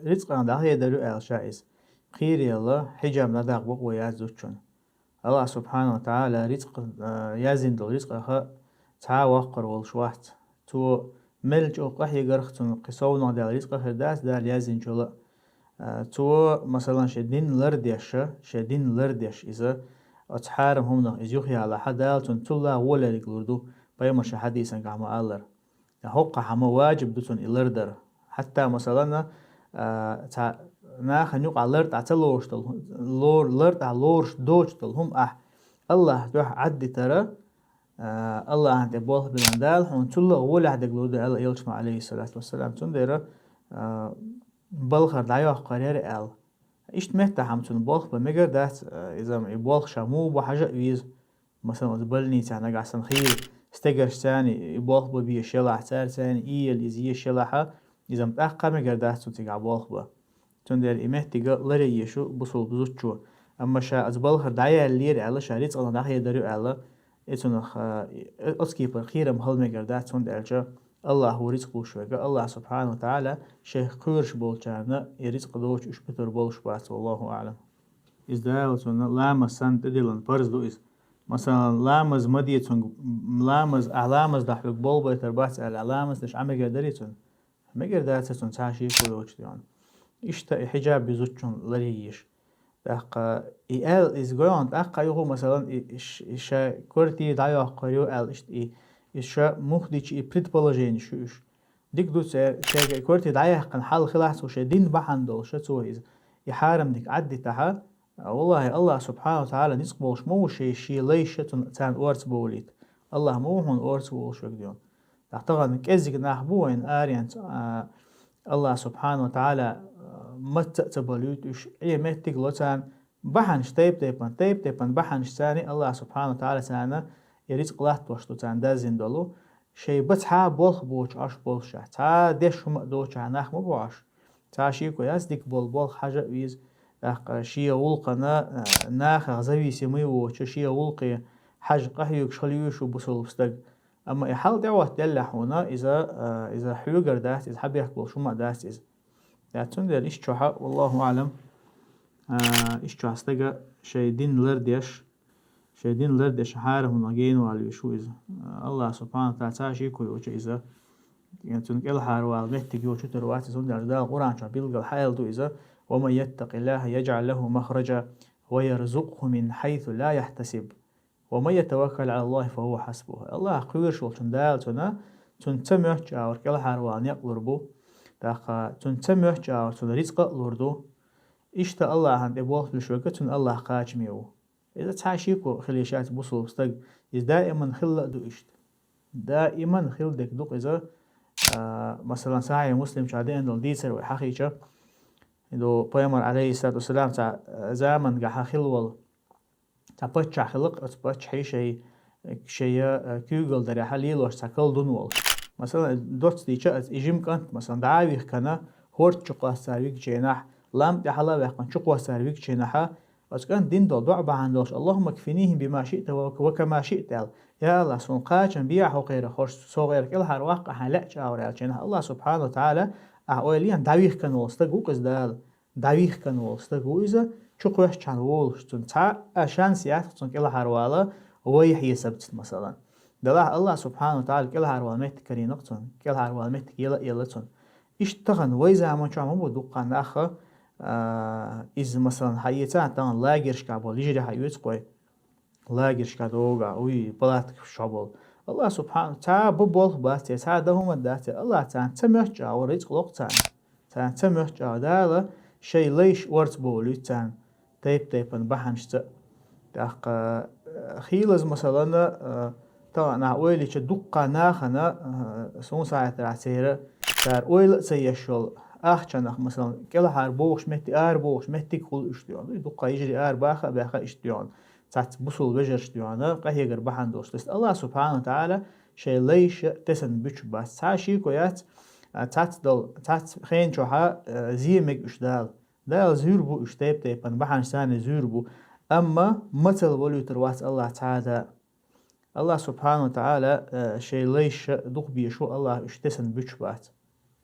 رزق عند هي درو الشائز خير الله حجاب نداق بقوة يازوتشون الله سبحانه وتعالى رزق يازين دل رزق خا تا وقر والشوات تو ملج وقحي قرختون قصونا دل رزق خرداس دال يازين جل تو مثلا شدين لرديش إذا أتحارم هم إزيوخي على حدالتون تلا ولا لقلردو بيمش حديثا قام ألر هوقع حما واجب دوتون إلردر حتى مثلا ناخ نيوق على لرد عتلوش لور لرد على لورش دوش هم الله توح عدي ترى الله عند بوه بلندال هون تلا ولا عند قلود الله يلش مع عليه الصلاة والسلام تندير بلخر دايوه قرير ال إيش مهتا همتون بلخ بمجر دات إذا بلخ شمو بحاجة ويز مثلا زبلني تانا قاسم خير استجرش ثاني بلخ ببي شلح ثاني إيل إزي شلحة إذا متأخر مجر دات تنتج بلخ ب تندير إمهتي لري يشو بصل بزوجو أما شا أزبلخر دايا اللير ألا شاريت الله داخل يدرو ألا إتنخ أسكي بالخير مهل مجر دات تندير الله هو رزق وشوكا الله سبحانه وتعالى شيخ قرش بولشارنا يرزق دوش اش بتر بولش باس والله أعلم إزدالتون لامز سان تدلن برز دو إز مثلا لامز مديتون لامز أعلامز دحلق بول بيتر باس أعلامز لش عمي قدريتون مقر داتتون تاشي كلوش ديون إشتا حجاب بزوجون لريش داقا إيال إز قيون داقا يغو مثلا إشا كورتي دايو قريو أل إشا مخديش предположение شوش ديك دوت شيء كورتي دايح كان حال خلاص وش دين بحندل شتوه يحارم ديك عدي تها والله الله سبحانه وتعالى نسقبوش مو شيء ليش تان أورس بوليت الله مو هون أورس بولش وقديون أعتقد كأزيك نحبوين آريان الله سبحانه وتعالى مت تبليت وش أي متك لوتان بحنش تيبان بحنش ثاني الله سبحانه وتعالى ثانا يرزق الله توشتو تان دازين دولو شي بتها بولخ بوش عش بولشة تا ديش هم دوش عناخ مبوعش تا شي كويس ديك بولخ حاجة ويز شي ولقنا ناخ غزوي سمي وش شي ولقي حاجة قهيوك شليوش وبصل بستق أما يحل دعوة دلح هنا إذا حيوغر داس إذا حب يحكي شو ما داس إذا داتون دل إيش شوحة والله أعلم إيش شو هستجا شي دين لردش حارهم نجين والي شو إذا الله سبحانه وتعالى شيء كل وجه إذا يعني تنقل الحار والمهتج وشو تروات زون دردا القرآن شو بيلقى الحيل دو إذا ومن يتق الله يجعل له مخرجا ويرزقه من حيث لا يحتسب ومن يتوكل على الله فهو حسبه الله قوي شو تندال تنتمه جاور كل حار والنيقلربو داخل تنتمه جاور تنرزق لردو إيش الله عند أبوه لشوكة الله قاجميو إذا تعشيكو خليشات بوصل بستق إذا دائما خل دو إشت دائما خل دك دوق إذا مثلا ساعي مسلم شادين دول ديسر وحقيقة إذا بيامر عليه الصلاة والسلام تاع زمن قاح خلول تاع بتشع خلق أتبتش حي شيء كيوغل دري حليلوش تاع كل دونول مثلا دوت ديشة إجيم كانت مثلا دعاوي كنا هورت شقوا سارويك جيناح لام تحلا بيحقن شقوا سارويك جيناحا أسكان دين دول دعبا عندوش اللهم اكفنيهم بما شئت وكما شئت يا الله سون قاچن بيع وغيره خوش سو غير كل هر واقع هلأش أورالچنا الله سبحانه وتعالى أوليان داويخ كان وستغو قزدال داويخ كان وستغو إذا شقوش كان وولشتون تا عشان سياسة كل هر والا ويحيى سبت مثلا دلاه الله سبحانه وتعالى كل هر وال مت كرينقتون كل هر وال مت يلتون اشتغن ويزا ما شو مو دقان اخ إذا مثلا حيتان تان لاجرش كابول يجري حيوت قوي لاجرش كادوغا وي بلاتك شابول الله سبحانه تا ببول باتي تا دهم داتي الله تان تمرجع ورزق لقتان تان تمرجع دالا شيء ليش ورت بولي تان تيب بحنشت داق خيلز مثلا طبعا نعويلي دقة ناخنا سون ساعة راسيرة تار اويل سيشول أخشناخ مثلا كلا هار بوش مهتي بوش مهتي كل إشتيان دقة يجري باخا إشتيان تات بوصل بجر إشتيان قهيجر بحن دوست الله سبحانه وتعالى شيء ليش تسن بيش بس تعشي كويات تات خين شوها زيمك إشدال دال زيربو إشتيب تيبن بحن سان زيربو أما مثل ولي تروات الله تعالى الله سبحانه وتعالى شيء ليش دق بيشو الله إشتسن بيش بات